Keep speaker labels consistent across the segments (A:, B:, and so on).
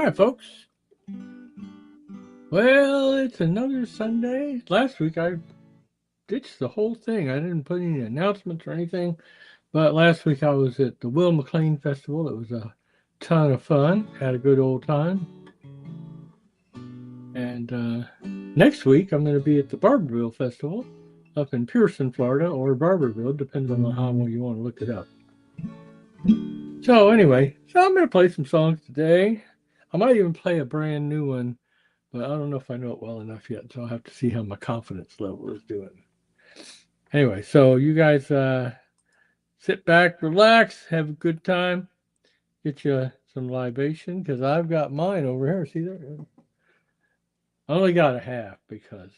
A: right, folks. Well, it's another Sunday. Last week I ditched the whole thing. I didn't put any announcements or anything. But last week I was at the Will McLean Festival. It was a ton of fun. Had a good old time. And next week I'm going to be at the Barberville Festival up in Pearson, Florida, or Barberville, depends on how you want to look it up. So anyway, I'm going to play some songs today. I might even play a brand new one, but I don't know if I know it well enough yet, so I'll have to see how my confidence level is doing. Anyway, so you guys sit back, relax, have a good time, get you some libation, because I've got mine over here. See there? I only got a half because,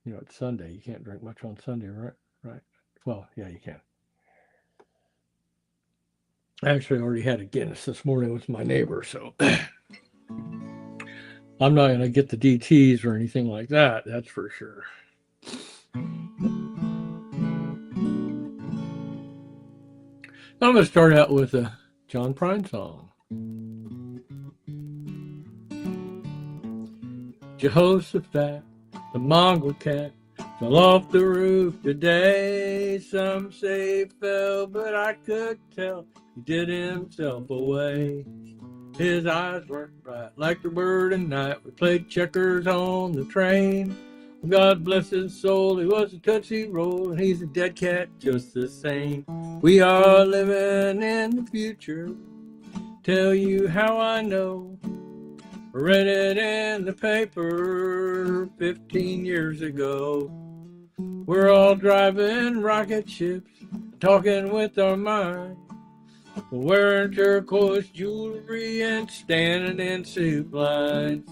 A: it's Sunday. You can't drink much on Sunday, right? Right. Well, yeah, you can. I actually already had a Guinness this morning with my neighbor, so I'm not going to get the DTs or anything like that, that's for sure. I'm going to start out with a John Prine song. Jehoshaphat, the mongrel cat, fell off the roof today. Some say he fell, but I could tell he did himself away. His eyes weren't bright like the bird at night. We played checkers on the train. God bless his soul, he was a touchy roll, and he's a dead cat just the same. We are living in the future. Tell you how I know. I read it in the paper 15 years ago. We're all driving rocket ships, talking with our minds, wearing turquoise jewelry and standing in soup lines.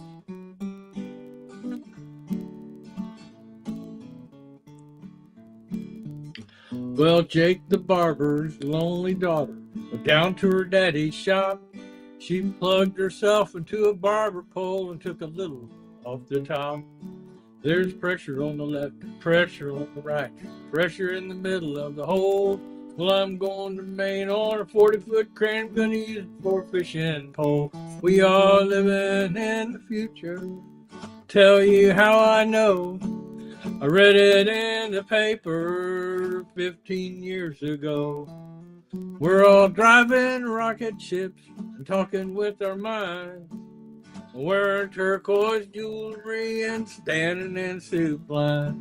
A: Well, Jake the barber's lonely daughter went down to her daddy's shop. She plugged herself into a barber pole and took a little off the top. There's pressure on the left, pressure on the right, pressure in the middle of the hole. Well, I'm going to Maine on a 40-foot crane, gonna use it for a fishing pole. We are living in the future. Tell you how I know. I read it in the paper 15 years ago. We're all driving rocket ships and talking with our minds, wearing turquoise jewelry and standing in soup lines.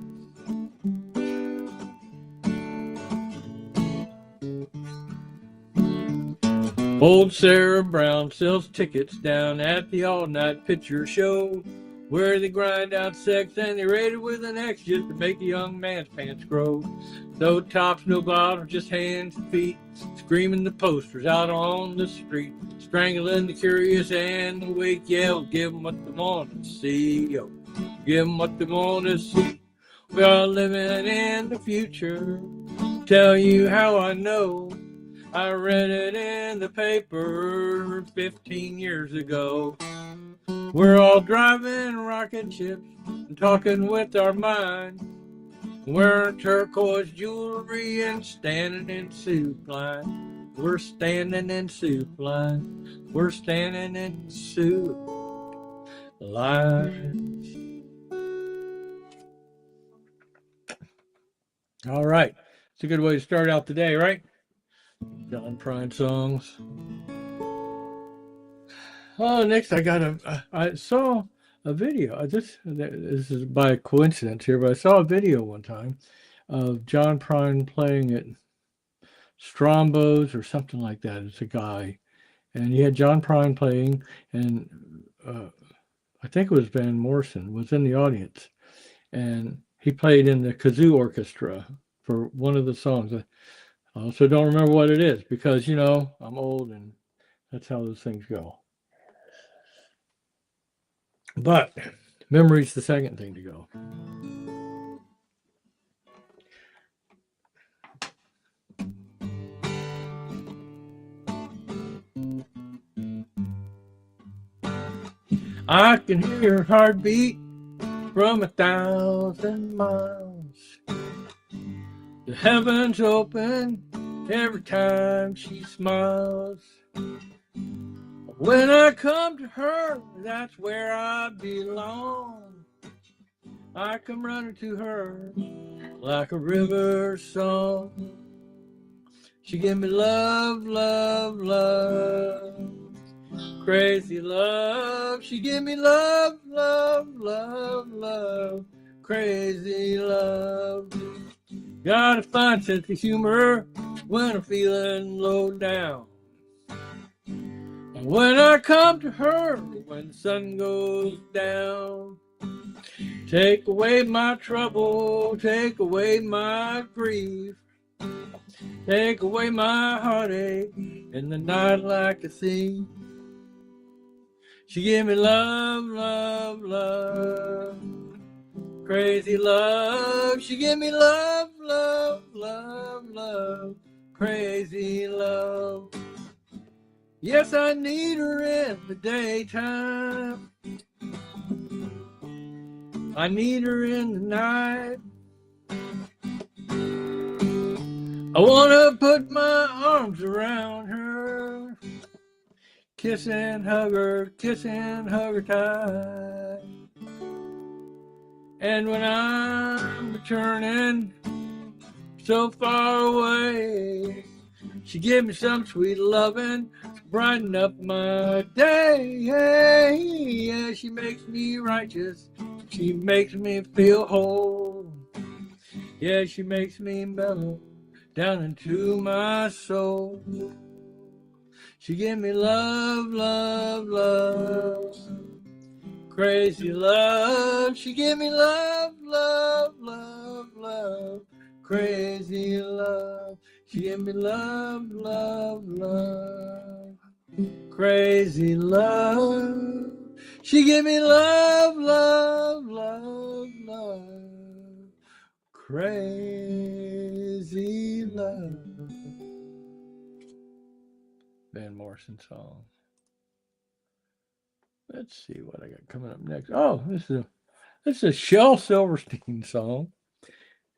A: Old Sarah Brown sells tickets down at the all-night picture show, where they grind out sex and they raid it with an X just to make a young man's pants grow. No tops, no bottoms, just hands and feet, screaming the posters out on the street, strangling the curious and the weak. Yeah, we'll give them what they want to see. Yo, give them what they want to see. We are living in the future. Tell you how I know. I read it in the paper 15 years ago. We're all driving rocket ships and talking with our minds, wearing turquoise jewelry and standing in soup line. We're standing in soup line. We're standing in soup lines. All right. It's a good way to start out the day, right? John Prine songs. Oh, next I saw a video. This is by coincidence here, but I saw a video one time of John Prine playing at Strombo's or something like that. It's a guy, and he had John Prine playing, and I think it was Van Morrison was in the audience, and he played in the kazoo orchestra for one of the songs. I also don't remember what it is because, I'm old and that's how those things go. But memory's the second thing to go. I can hear her heartbeat from 1,000 miles. The heavens open every time she smiles. When I come to her, that's where I belong. I come running to her like a river song. She give me love, love, love, crazy love. She give me love, love, love, love, crazy love. Got a fine sense of humor when I'm feeling low down. And when I come to her, when the sun goes down, take away my trouble, take away my grief, take away my heartache in the night like a thief. She give me love, love, love, crazy love. She give me love, love, love, love, crazy love. Yes, I need her in the daytime. I need her in the night. I want to put my arms around her, kiss and hug her tight. And when I'm returning so far away, she give me some sweet loving, brighten up my day. Yeah, she makes me righteous, she makes me feel whole. Yeah, she makes me mellow down into my soul. She give me love, love, love, crazy love. She give me love, love, love, love, crazy love. She give me love, love, love, crazy love. She give me love, love, love, love, crazy love. Van Morrison song. Let's see what I got coming up next. Oh, this is a Shel Silverstein song.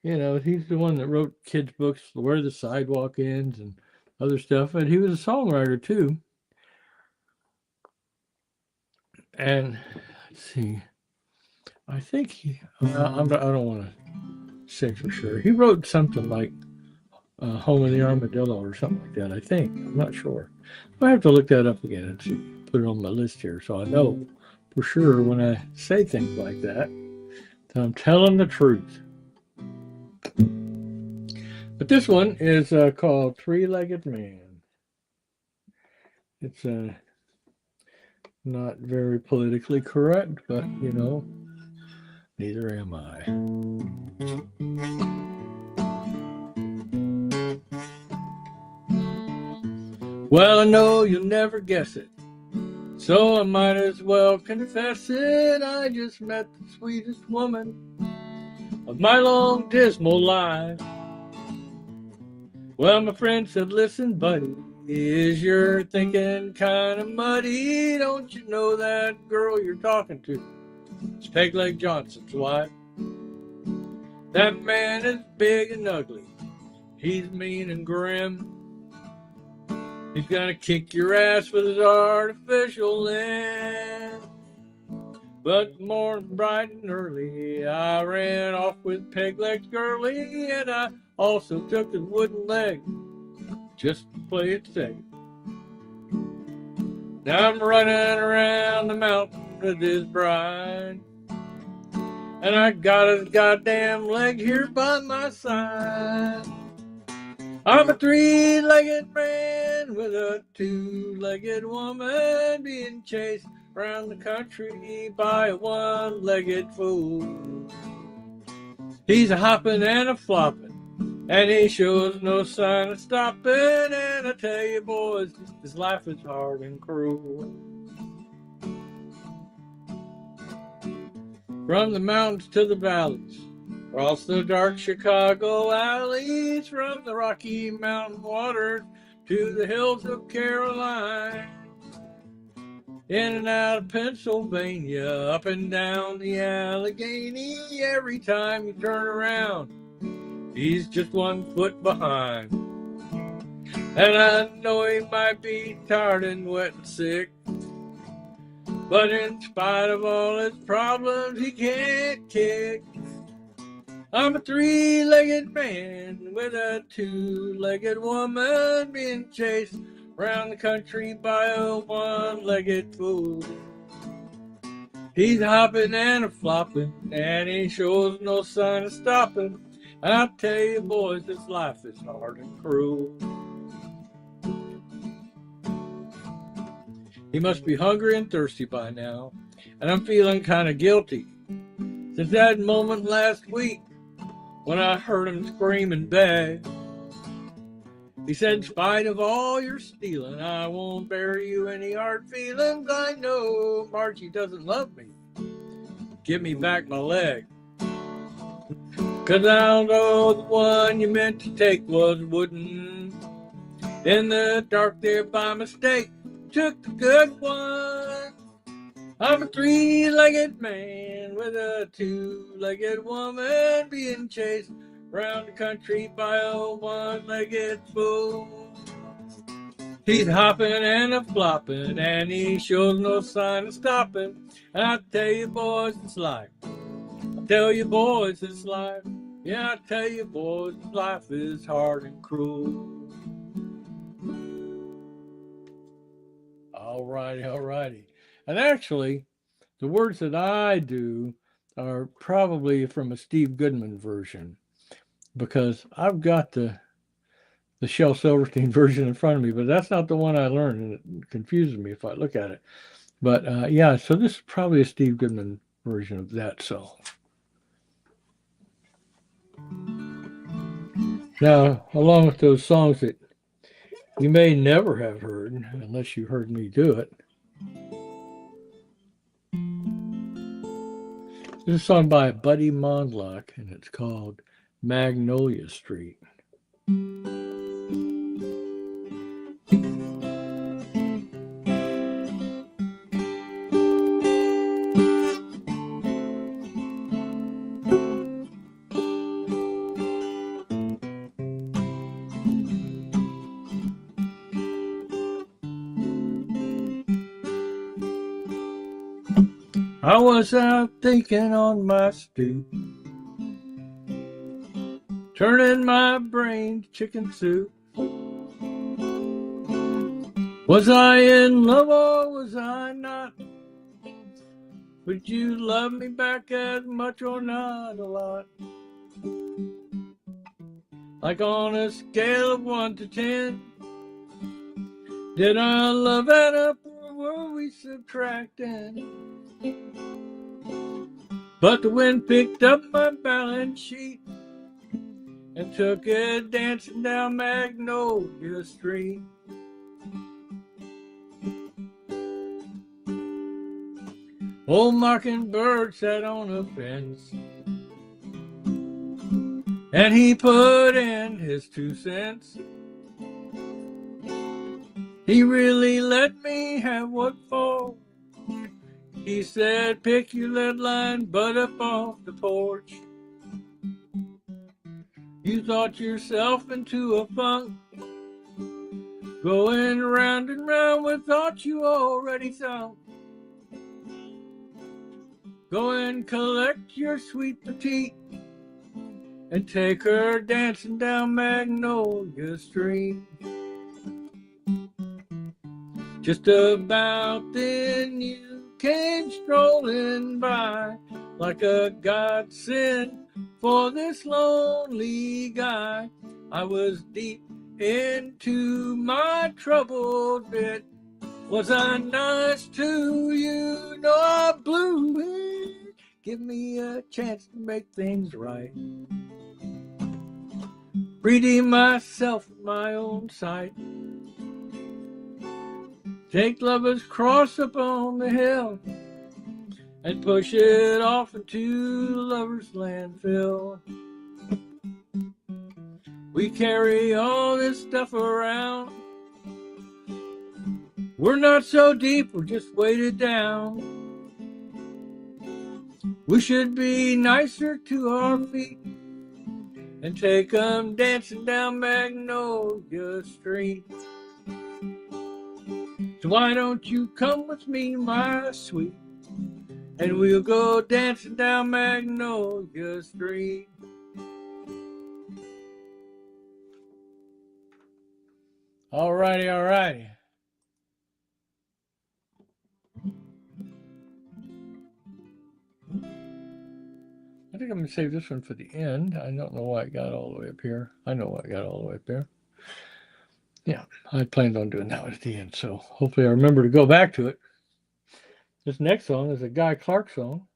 A: You know, he's the one that wrote kids' books, Where the Sidewalk Ends, and other stuff. And he was a songwriter too. And let's see, I think I don't want to say for sure. He wrote something like Home of the Armadillo or something like that, I think. I'm not sure. I have to look that up again and see, put it on my list here so I know for sure when I say things like that I'm telling the truth. But this one is called Three-Legged Man. It's not very politically correct, but, you know, neither am I. Well, I know you'll never guess it, so I might as well confess it. I just met the sweetest woman of my long, dismal life. Well, my friend said, listen, buddy, is your thinking kind of muddy? Don't you know that girl you're talking to? It's Pegleg Johnson's wife. That man is big and ugly. He's mean and grim. He's gonna kick your ass with his artificial limb. But morning bright and early, I ran off with Pegleg's girlie, and I also took his wooden leg, just to play it safe. Now I'm running around the mountain with his bride, and I got his goddamn leg here by my side. I'm a three-legged man with a two-legged woman being chased around the country by a one-legged fool. He's a hopping and a flopping, and he shows no sign of stopping. And I tell you, boys, his life is hard and cruel. From the mountains to the valleys, across the dark Chicago alleys, from the Rocky Mountain waters to the hills of Caroline, in and out of Pennsylvania, up and down the Allegheny. Every time you turn around, he's just 1 foot behind. And I know he might be tired and wet and sick, But in spite of all his problems, he can't kick. I'm a three-legged man with a two-legged woman being chased around the country by a one-legged fool. He's hopping and a flopping, and he shows no sign of stopping. And I tell you, boys, this life is hard and cruel. He must be hungry and thirsty by now, and I'm feeling kind of guilty. Since that moment last week when I heard him scream and beg, he said, in spite of all your stealing, I won't bear you any hard feelings. I know Margie doesn't love me. Give me back my leg. 'Cause I know the one you meant to take was wooden. In the dark there by mistake, took the good one. I'm a three-legged man with a two-legged woman being chased around the country by a one-legged fool. He's hopping and a flopping, and he shows no sign of stopping. And I tell you, boys, it's life. I tell you, boys, it's life. Yeah, I tell you, boys, life is hard and cruel. All righty. And actually, the words that I do are probably from a Steve Goodman version, because I've got the Shel Silverstein version in front of me, but that's not the one I learned, and it confuses me if I look at it. But yeah, so this is probably a Steve Goodman version of that song. Now, along with those songs that you may never have heard, unless you heard me do it, this is a song by Buddy Mondlock, and it's called Magnolia Street. I was out thinking on my stoop, turning my brain to chicken soup. Was I in love or was I not? Would you love me back as much or not a lot? Like on a scale of 1 to 10, did our love add up or were we subtracting? But the wind picked up my balance sheet and took it dancing down Magnolia Street. Old Mockingbird sat on a fence, and he put in his 2 cents. He really let me have what for. He said, pick your lead line, butt up off the porch. You thought yourself into a funk, going round and round with thoughts you already thunk. Go and collect your sweet petite and take her dancing down Magnolia Street. Just about then you came strolling by like a godsend for this lonely guy. I was deep into my troubled bit. Was I nice to you? No, I blew it. Give me a chance to make things right. Redeem myself in my own sight. Take Lover's Cross up on the hill and push it off into Lover's landfill. We carry all this stuff around. We're not so deep, we're just weighted down. We should be nicer to our feet and take 'em dancing down Magnolia Street. So why don't you come with me, my sweet, and we'll go dancing down Magnolia Street. All righty, all righty. I think I'm going to save this one for the end. I don't know why it got all the way up here. I know why it got all the way up there. Yeah, I planned on doing that one at the end, so hopefully I remember to go back to it. This next song is a Guy Clark song.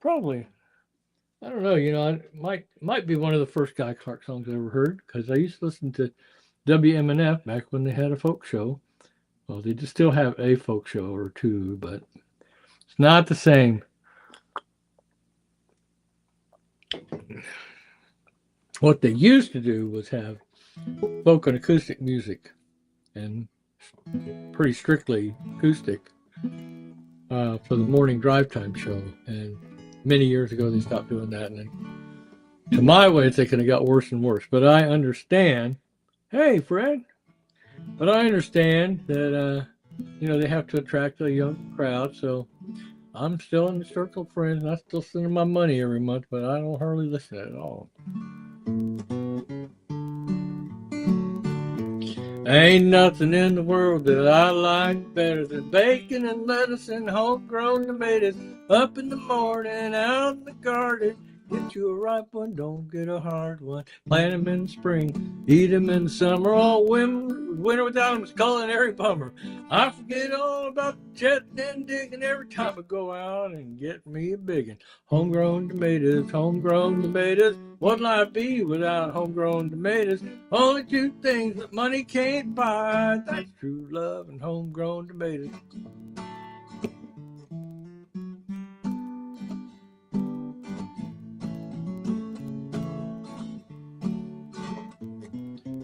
A: Probably, I don't know, it might be one of the first Guy Clark songs I ever heard, because I used to listen to WMNF back when they had a folk show. Well, they just still have a folk show or two, but it's not the same. What they used to do was have folk and acoustic music, and pretty strictly acoustic, for the morning drive time show. And many years ago they stopped doing that, and then, to my way, it's thinking it got worse and worse. But I understand. Hey, Fred. But I understand that they have to attract a young crowd. So I'm still in the circle of friends, and I still send them my money every month, but I don't hardly listen at all. Ain't nothing in the world that I like better than bacon and lettuce and homegrown tomatoes. Up in the morning, out in the garden, get you a ripe one, don't get a hard one. Plant them in the spring, eat them in the summer. All winter without them is culinary bummer. I forget all about the jetting and digging every time I go out and get me a biggin. Homegrown tomatoes, homegrown tomatoes. What'd life be without homegrown tomatoes? Only two things that money can't buy. That's true love and homegrown tomatoes.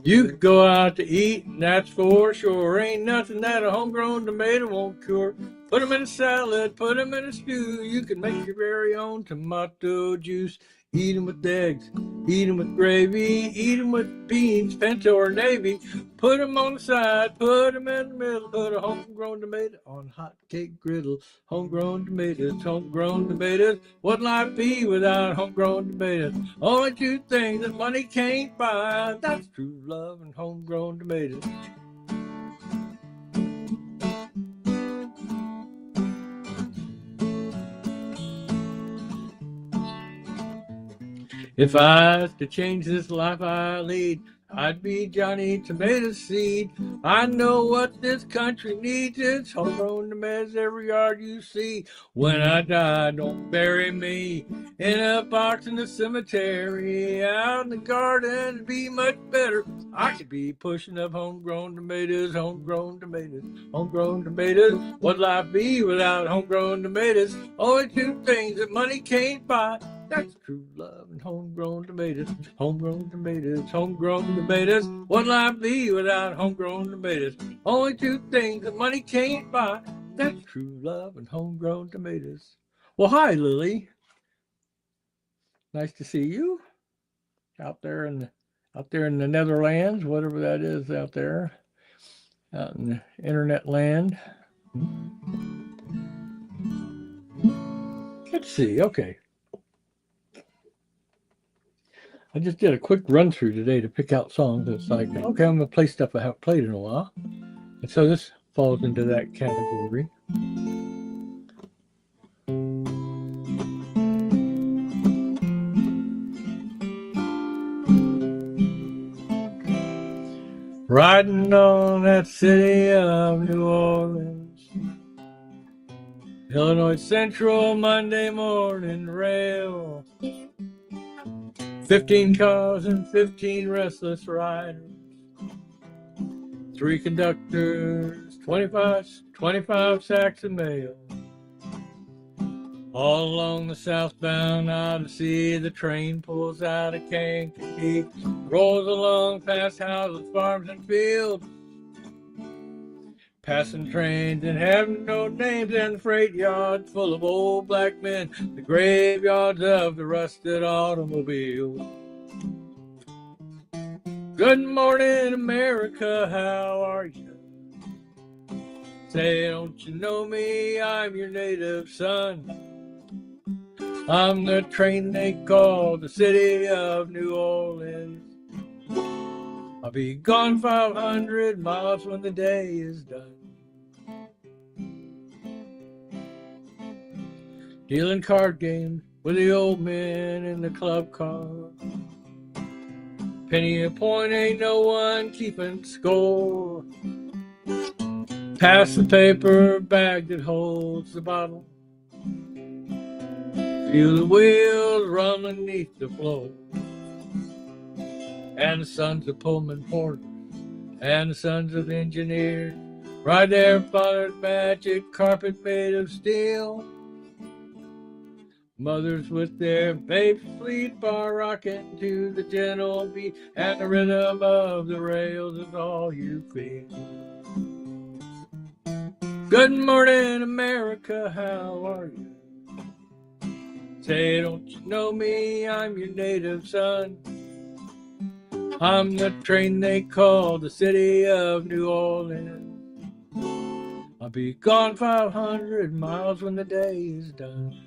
A: You could go out to eat, and that's for sure. Ain't nothing that a homegrown tomato won't cure. Put them in a salad, put them in a stew. You can make your very own tomato juice. Eat them with eggs, eat them with gravy, eat them with beans, pinto or navy. Put them on the side, put them in the middle. Put a homegrown tomato on hot cake griddle. Homegrown tomatoes, homegrown tomatoes. What'd life be without homegrown tomatoes? Only two things that money can't buy. That's true love and homegrown tomatoes. If I was to change this life I lead, I'd be Johnny Tomato Seed. I know what this country needs. It's homegrown tomatoes every yard you see. When I die, don't bury me in a box in the cemetery. Out in the garden, it'd be much better. I could be pushing up homegrown tomatoes, homegrown tomatoes, homegrown tomatoes. What'd life be without homegrown tomatoes? Only two things that money can't buy. That's true love and homegrown tomatoes, homegrown tomatoes, homegrown tomatoes. What'd life be without homegrown tomatoes? Only two things that money can't buy. That's true love and homegrown tomatoes. Well, hi, Lily. Nice to see you out there in the Netherlands, whatever that is out there, out in the internet land. Let's see. Okay. I just did a quick run through today to pick out songs. It's like, okay, I'm going to play stuff I haven't played in a while. And so this falls into that category. Riding on that city of New Orleans, Illinois Central Monday morning rail. 15 cars and 15 restless riders, 3 conductors, 25 sacks of mail. All along the southbound Odyssey, the train pulls out of Kankakee, rolls along past houses, farms, and fields. Passing trains and having no names, and the freight yards full of old black men, the graveyards of the rusted automobiles. Good morning, America, how are you? Say, don't you know me? I'm your native son. I'm the train they call the city of New Orleans. I'll be gone 500 miles when the day is done. Dealing card games with the old men in the club car. Penny a point, ain't no one keeping score. Pass the paper bag that holds the bottle. Feel the wheels run beneath the floor. And the sons of Pullman porters and the sons of engineers ride their father's magic carpet made of steel. Mothers with their babes sleep are rocking to the gentle beat, and the rhythm of the rails is all you feel. Good morning, America, how are you? Say, don't you know me? I'm your native son. I'm the train they call the city of New Orleans. I'll be gone 500 miles when the day is done.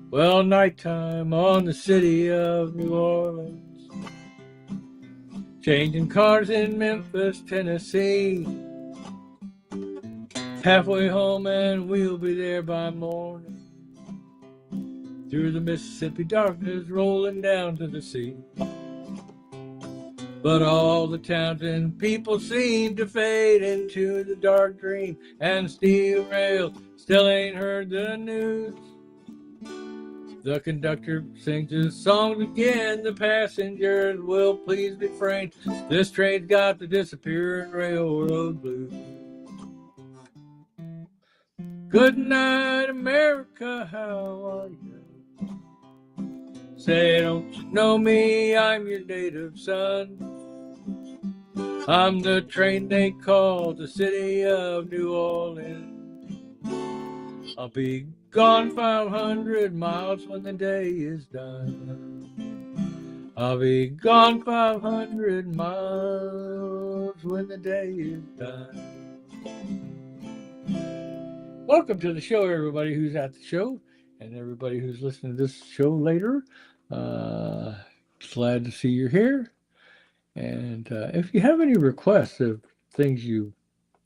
A: Well, nighttime on the city of New Orleans. Changing cars in Memphis, Tennessee. Halfway home and we'll be there by morning. Through the Mississippi darkness rolling down to the sea. But all the towns and people seem to fade into the dark dream, and steel rail still ain't heard the news. The conductor sings his song again, the passengers will please refrain. This train's got the disappearing railroad blues. Good night, America, how are you? Say, don't you know me? I'm your native son. I'm the train they call the city of New Orleans. I'll be gone 500 miles when the day is done. I'll be gone 500 miles when the day is done. Welcome to the show, everybody who's at the show and everybody who's listening to this show later. Glad to see you're here. And if you have any requests of things you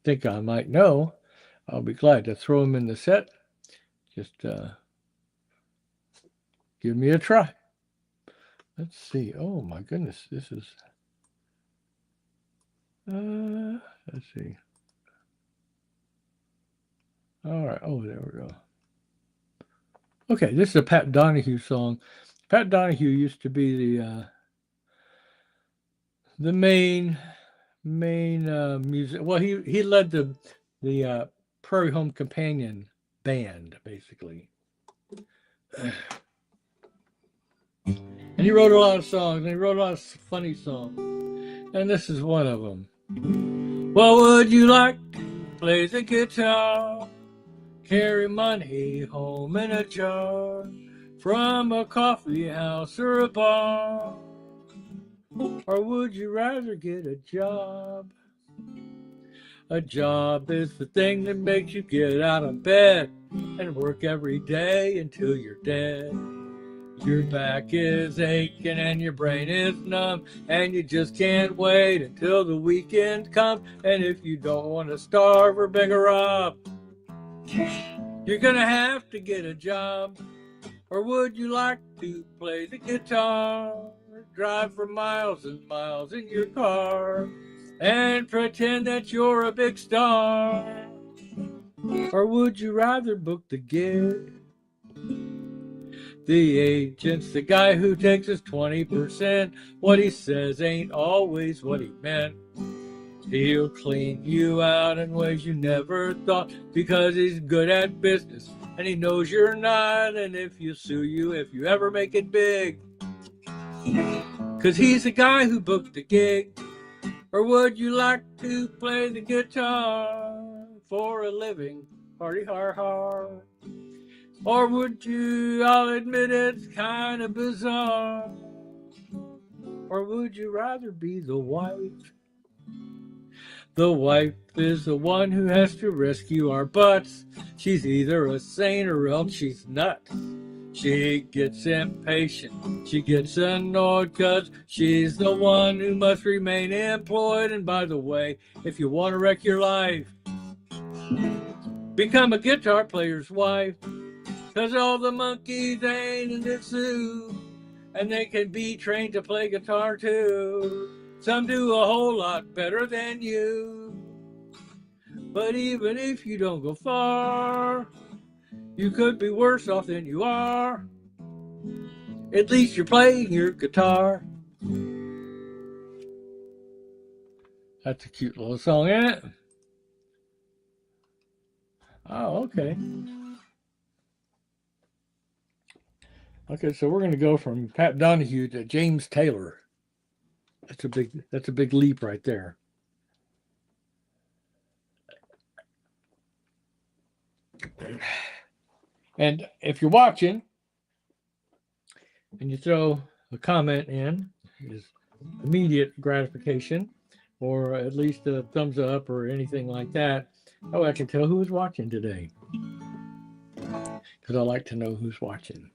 A: think I might know, I'll be glad to throw them in the set. Just give me a try. Let's see. Oh my goodness, this is. Let's see. All right. Oh, there we go. Okay, this is a Pat Donahue song. Pat Donahue used to be the main music. Well, he led the Prairie Home Companion band, basically. And he wrote a lot of songs, and he wrote a lot of funny songs. And this is one of them. What would you like to play the guitar? Carry money home in a jar from a coffee house or a bar? Or would you rather get a job? A job is the thing that makes you get out of bed and work every day until you're dead. Your back is aching and your brain is numb, and you just can't wait until the weekend comes. And if you don't want to starve or beg or rob, you're gonna have to get a job. Or would you like to play the guitar, drive for miles and miles in your car, and pretend that you're a big star? Or would you rather book the gig? The agent's the guy who takes his 20%. What he says ain't always what he meant. He'll clean you out in ways you never thought, because he's good at business and he knows you're not. And if you sue you, if you ever make it big, 'cause he's the guy who booked the gig. Or would you like to play the guitar for a living? Party hard hard. Or would you, I'll admit it's kind of bizarre. Or would you rather be the wife The wife is the one who has to rescue our butts. She's either a saint or else she's nuts. She gets impatient, she gets annoyed, 'cause she's the one who must remain employed. And by the way, if you want to wreck your life, become a guitar player's wife. 'Cause all the monkeys ain't in the zoo, and they can be trained to play guitar too. Some do a whole lot better than you. But even if you don't go far, you could be worse off than you are. At least you're playing your guitar. That's a cute little song, isn't it? Oh, okay. Okay, so we're going to go from Pat Donahue to James Taylor. That's a big leap right there. And if you're watching and you throw a comment in, is immediate gratification, or at least a thumbs up or anything like that. Oh, I can tell who is watching today, because I like to know who's watching.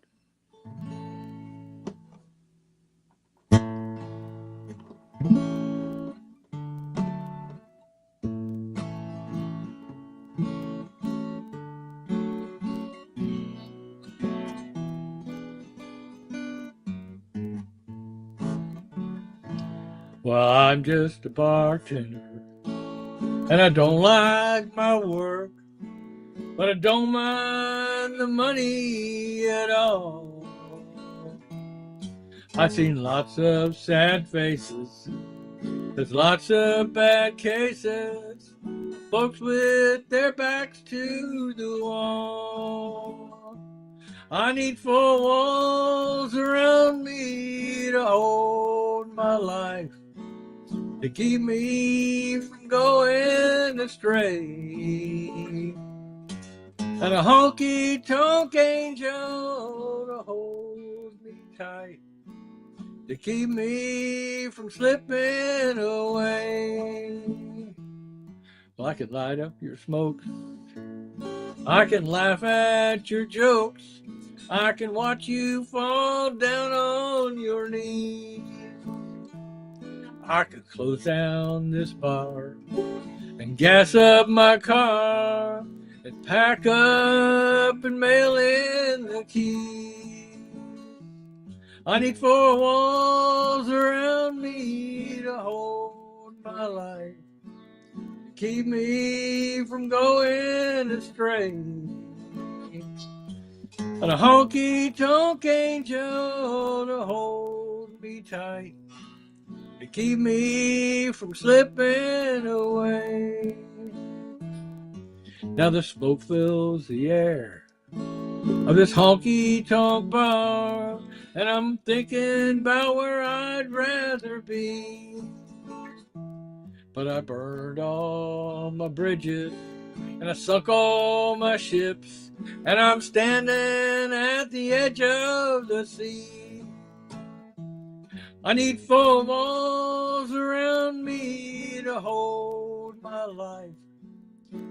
A: Well, I'm just a bartender, and I don't like my work, but I don't mind the money at all. I've seen lots of sad faces, there's lots of bad cases, folks with their backs to the wall. I need 4 walls around me to hold my life, to keep me from going astray, and a honky-tonk angel to hold me tight, to keep me from slipping away. Well, I can light up your smokes, I can laugh at your jokes, I can watch you fall down on your knees. I could close down this bar and gas up my car and pack up and mail in the keys. I need 4 walls around me to hold my life, to keep me from going astray, and a honky-tonk angel to hold me tight, to keep me from slipping away. Now the smoke fills the air of this honky-tonk bar, and I'm thinking about where I'd rather be. But I burned all my bridges, and I sunk all my ships, and I'm standing at the edge of the sea. I need 4 walls around me to hold my life,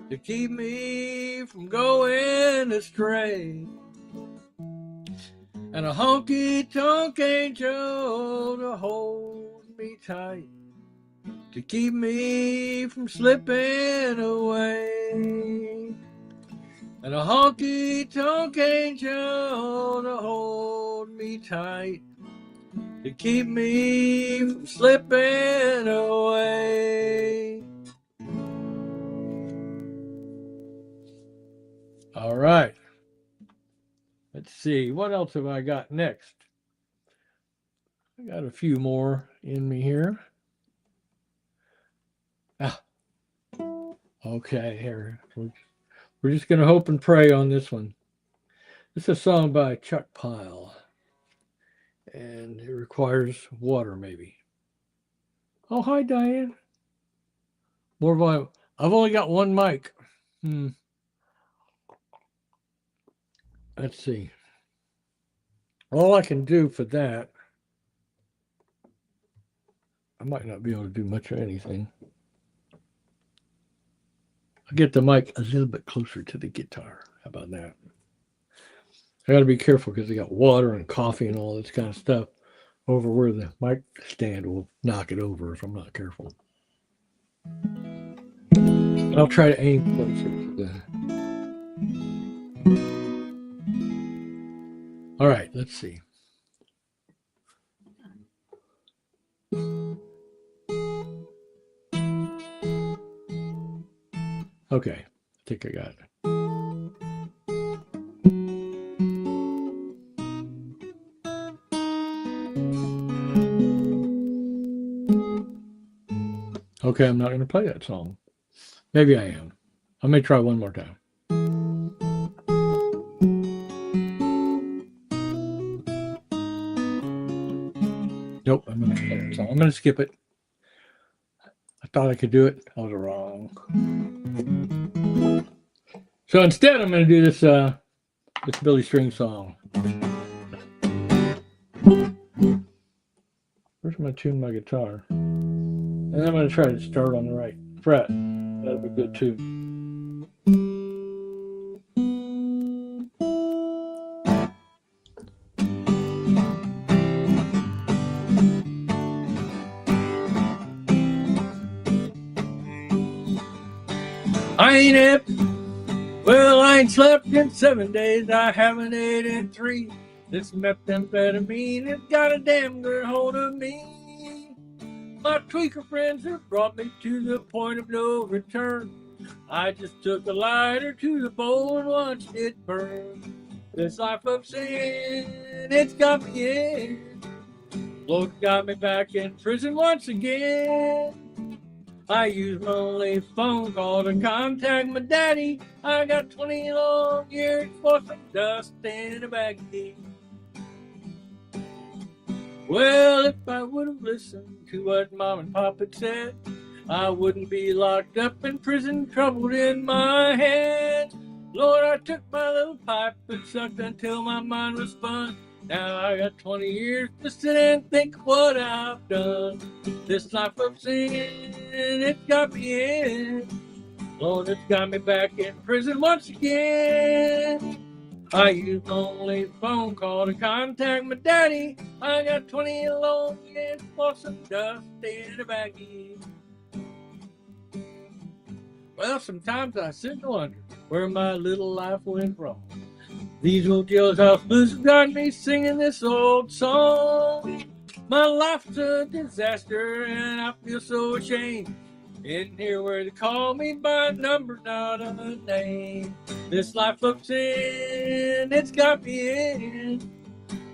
A: to keep me from going astray, and a honky-tonk angel to hold me tight, to keep me from slipping away, and a honky-tonk angel to hold me tight, to keep me from slipping away. All right. Let's see. What else have I got next? I got a few more in me here. Okay, here. We're just going to hope and pray on this one. This is a song by Chuck Pyle, and it requires water, maybe. Oh, hi, Diane. More volume. I've only got one mic. Let's see. All I can do for that, I might not be able to do much of anything. I'll get the mic a little bit closer to the guitar. How about that? I got to be careful because they got water and coffee and all this kind of stuff over where the mic stand will knock it over if I'm not careful. I'll try to aim closer to the... All right, let's see. Okay, I think I got it. Okay, I'm not going to play that song. Maybe I am. I may try one more time. Nope, I'm going to play that song. I'm going to skip it. I thought I could do it. I was wrong. So instead, I'm going to do this Billy String song. First, I'm going to tune my guitar. And I'm going to try to start on the right fret. That'll be good too. I ain't up. Well, I ain't slept in 7 days. I haven't ate in 3. This methamphetamine has got a damn good hold of me. My tweaker friends have brought me to the point of no return. I just took a lighter to the bowl and watched it burn. This life of sin, it's got me in. Lord got me back in prison once again. I use my only phone call to contact my daddy. I got 20 long years for some dust in a baggie. Well, if I would have listened to what Mom and Pop had said, I wouldn't be locked up in prison, troubled in my head. Lord, I took my little pipe and sucked until my mind was spun. Now I got 20 years to sit and think what I've done. This life of sin, it's got me in. Lord, it's got me back in prison once again. I used my only phone call to contact my daddy. I got 20 long years for some dust in a baggie. Well, sometimes I sit and wonder where my little life went wrong. These old jailhouse blues have got me singing this old song. My life's a disaster and I feel so ashamed. In here where they call me by a number, not a name. This life of sin, it's got me in.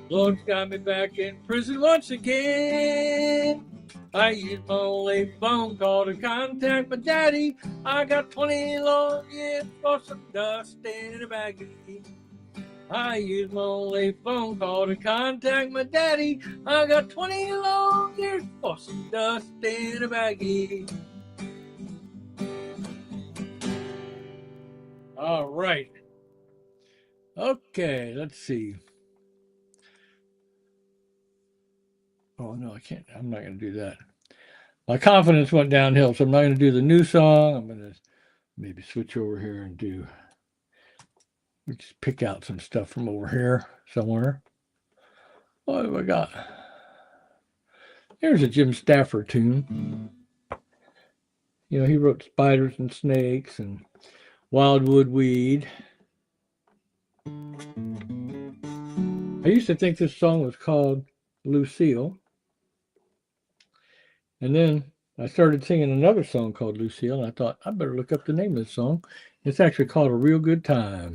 A: Lord's got me back in prison once again. I used my only phone call to contact my daddy. I got 20 long years for some dust in a baggie. I used my only phone call to contact my daddy. I got 20 long years for some dust in a baggie. All right. Okay, let's see. Oh, no, I can't. I'm not going to do that. My confidence went downhill, so I'm not going to do the new song. I'm going to maybe switch over here and just pick out some stuff from over here somewhere. What have I got? Here's a Jim Stafford tune. You know, he wrote Spiders and Snakes and Wildwood Weed. I used to think this song was called Lucille. And then I started singing another song called Lucille, and I thought, I better look up the name of this song. It's actually called A Real Good Time.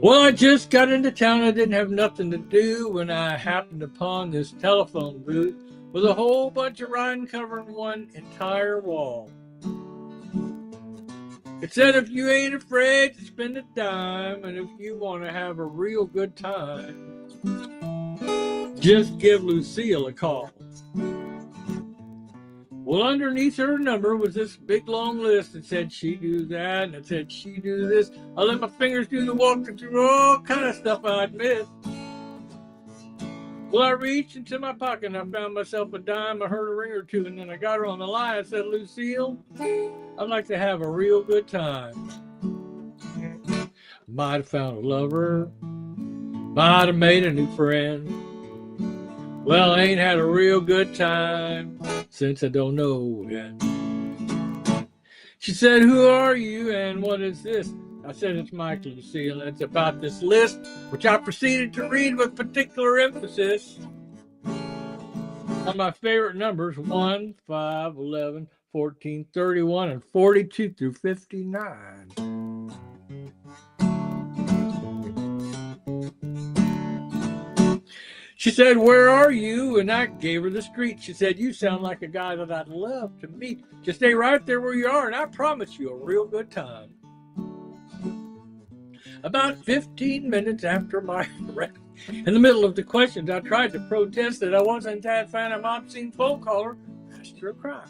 A: Well, I just got into town. I didn't have nothing to do when I happened upon this telephone booth with a whole bunch of writing covering one entire wall. It said, if you ain't afraid to spend a dime, and if you want to have a real good time, just give Lucille a call. Well, underneath her number was this big long list that said she do that, and it said she do this. I let my fingers do the walking through all kind of stuff I'd miss. Well, I reached into my pocket and I found myself a dime. I heard a ring or two, and then I got her on the line. I said, Lucille, I'd like to have a real good time. Might have found a lover, might have made a new friend. Well, I ain't had a real good time since I don't know when. She said, who are you and what is this? I said, it's Mike, Lucille, and it's about this list, which I proceeded to read with particular emphasis on my favorite numbers, 1, 5, 11, 14, 31, and 42 through 59. She said, where are you? And I gave her the street. She said, you sound like a guy that I'd love to meet. Just stay right there where you are, and I promise you a real good time. About 15 minutes after my arrest, in the middle of the questions, I tried to protest that I wasn't that fan of obscene phone caller. Asked her a crime.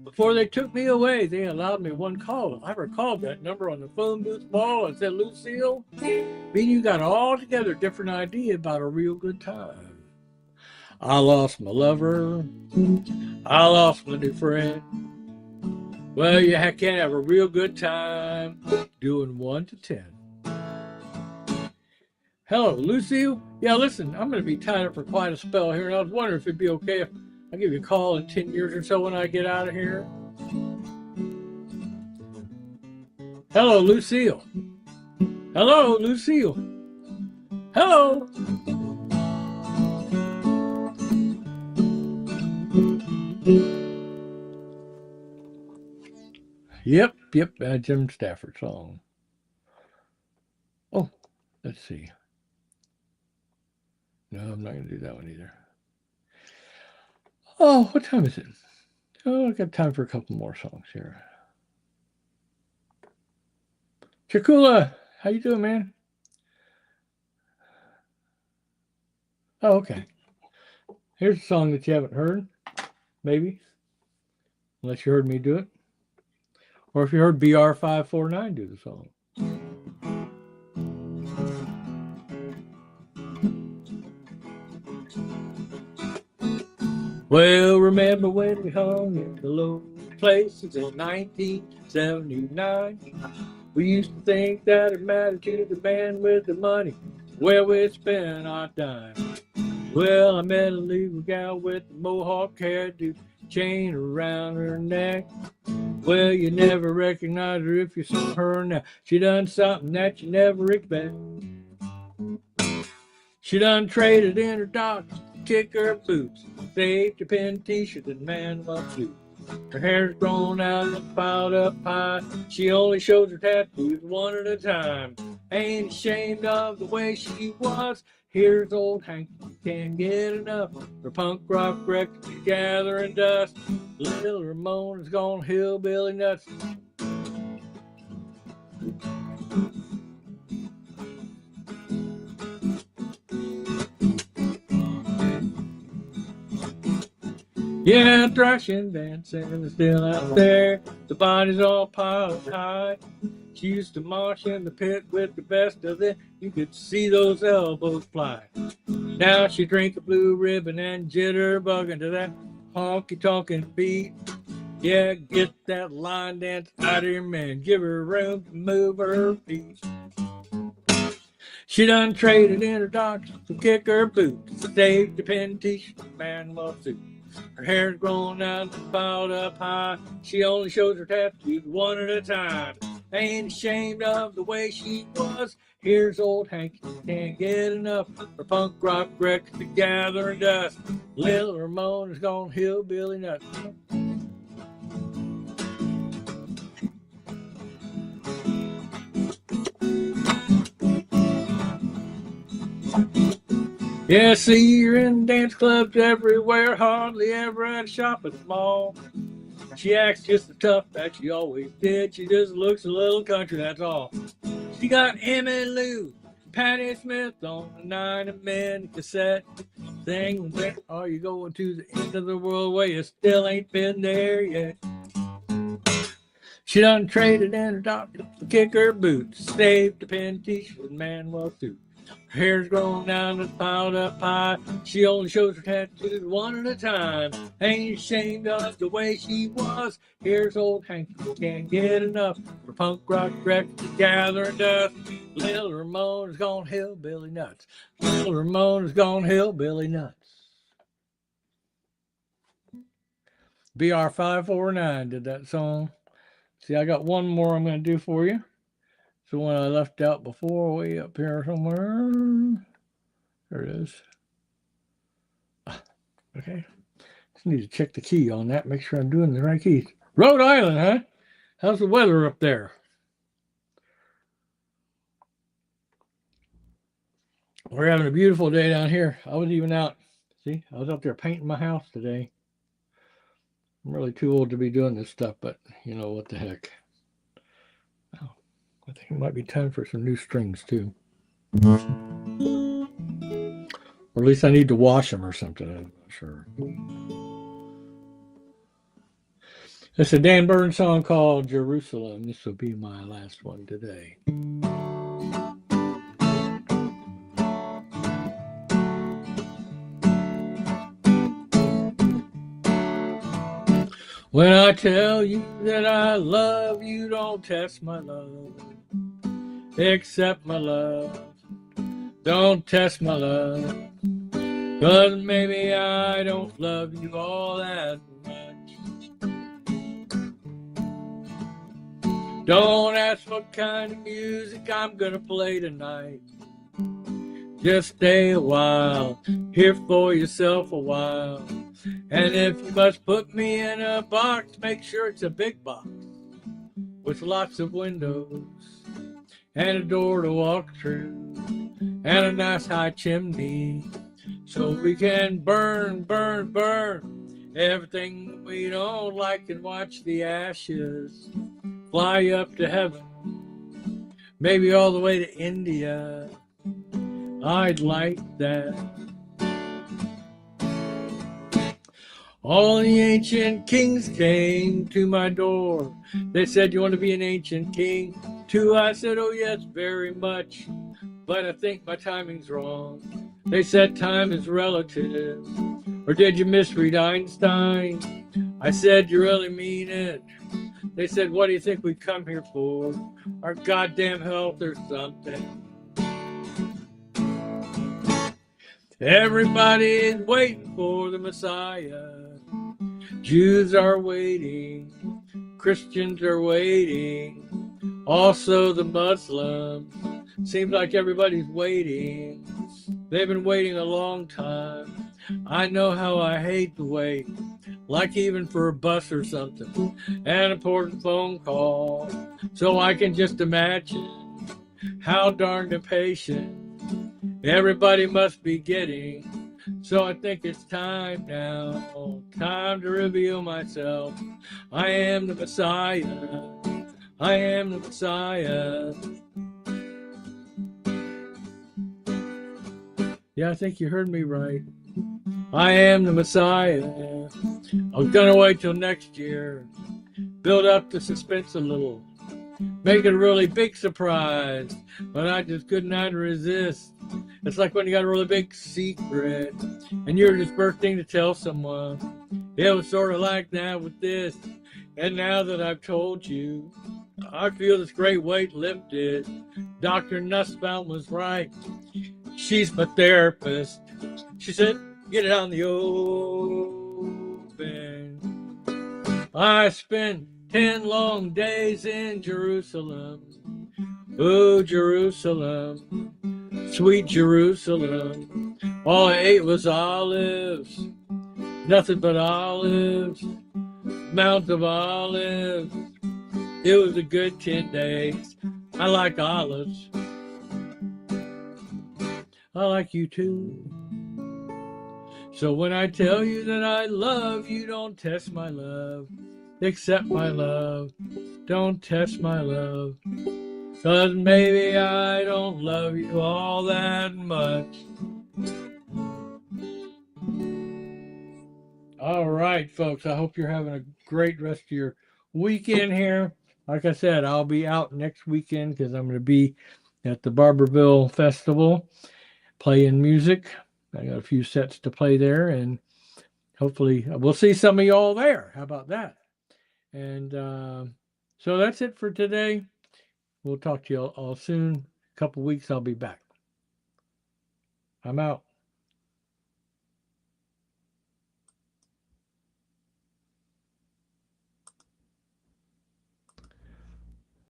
A: Before they took me away, they allowed me one call. I recalled that number on the phone booth wall and said, Lucille, me and you got an altogether different idea about a real good time. I lost my lover. I lost my new friend. Well, you can't have a real good time doing 1 to 10. Hello, Lucille? Yeah, listen, I'm going to be tied up for quite a spell here, and I was wondering if it'd be okay if I give you a call in 10 years or so when I get out of here. Hello, Lucille. Hello, Lucille. Hello. Yep, Jim Stafford song. Oh, let's see. No, I'm not going to do that one either. Oh, what time is it? Oh, I've got time for a couple more songs here. Chakula, how you doing, man? Oh, okay. Here's a song that you haven't heard, maybe, unless you heard me do it. Or if you heard BR549 do the song. Well, remember when we hung in the low places in 1979? We used to think that it mattered to the man with the money where we'd spend our time. Well, I met a legal gal with a mohawk hairdo, chain around her neck. Well, you never recognize her if you saw her now. She done something that you never expect. She done traded in her dock, kick her boots, saved her pin t-shirt and man love suit. Her hair's grown out and piled up high. She only shows her tattoos 1 at a time. Ain't ashamed of the way she was. Here's old Hank, can't get enough. Her punk rock records gathering dust. Little Ramona's gone hillbilly nuts. Yeah, thrashing, dancing, and still out there. The body's all piled high. She used to march in the pit with the best of them. You could see those elbows fly. Now she drink a blue ribbon and jitterbugging to that honky-tonkin' beat. Yeah, get that line dance out of your man. Give her room to move her feet. She done traded in her docks to kick her boots. Saved the pin t-shirt, man love suit. Her hair's grown out and piled up high. She only shows her tattoos 1 at a time. Ain't ashamed of the way she was. Here's old Hank, can't get enough. Her punk rock records to gathering dust. Little Ramona's gone hillbilly nuts. Yeah, see her in dance clubs everywhere, hardly ever at a shopping mall. She acts just as tough as she always did. She just looks a little country, that's all. She got Emmy Lou, Patti Smith on the 9-minute cassette. Saying, where are you going to the end of the world where you still ain't been there yet? She done traded in her doctor to kick her boots. Saved the pin t-shirt and man well suit. Hair's grown down and piled up high. She only shows her tattoos one at a time. Ain't ashamed of the way she was. Here's old Hank, can't get enough. For punk rock records gathering dust. Little Ramona's gone hillbilly nuts. Little Ramona's gone hillbilly nuts. BR549 did that song. See, I got one more I'm going to do for you. It's the one I left out before, way up here somewhere. There it is. Okay. Just need to check the key on that, make sure I'm doing the right keys. Rhode Island, huh? How's the weather up there? We're having a beautiful day down here. I was even out. See, I was out there painting my house today. I'm really too old to be doing this stuff, but you know what the heck. Oh, I think it might be time for some new strings too. Or at least I need to wash them or something. I'm not sure. It's a Dan Burns song called Jerusalem. This will be my last one today. When I tell you that I love you, don't test my love. Accept my love. Don't test my love. 'Cause maybe I don't love you all that much. Don't ask what kind of music I'm gonna play tonight. Just stay a while, here for yourself a while. And if you must put me in a box, make sure it's a big box with lots of windows and a door to walk through and a nice high chimney so we can burn everything we don't like and watch the ashes fly up to heaven, maybe all the way to India. I'd like that. All the ancient kings came to my door. They said, "You want to be an ancient king too?" I said, "Oh yes, very much, but I think my timing's wrong." They said time is relative. Or did you misread Einstein? I said, "You really mean it?" They said, "What do you think we come here for? Our goddamn health or something?" Everybody's waiting for the Messiah. Jews are waiting. Christians are waiting. Also the Muslims. Seems like everybody's waiting. They've been waiting a long time. I know how I hate to wait. Like even for a bus or something. An important phone call. So I can just imagine how darned impatient everybody must be getting. So I think it's time now, time to reveal myself. I am the Messiah. I am the Messiah. Yeah, I think you heard me right. I am the Messiah. I was gonna wait till next year, build up the suspense a little, make it a really big surprise, but I just could not resist. It's like when you got a really big secret and you're just bursting to tell someone. It was sort of like that with this. And now that I've told you, I feel this great weight lifted. Dr. Nussbaum was right. She's my therapist. She said, "Get it on the open." I spent 10 long days in Jerusalem. Oh, Jerusalem, sweet Jerusalem. All I ate was olives, nothing but olives, mounds of olives. It was a good 10 days. I like olives. I like you too. So when I tell you that I love you, don't test my love. Accept my love. Don't test my love. 'Cause maybe I don't love you all that much. All right, folks. I hope you're having a great rest of your weekend here. Like I said, I'll be out next weekend because I'm going to be at the Barberville Festival playing music. I got a few sets to play there, and hopefully we'll see some of y'all there. How about that? And so that's it for today. We'll talk to you all soon. A couple weeks, I'll be back. I'm out.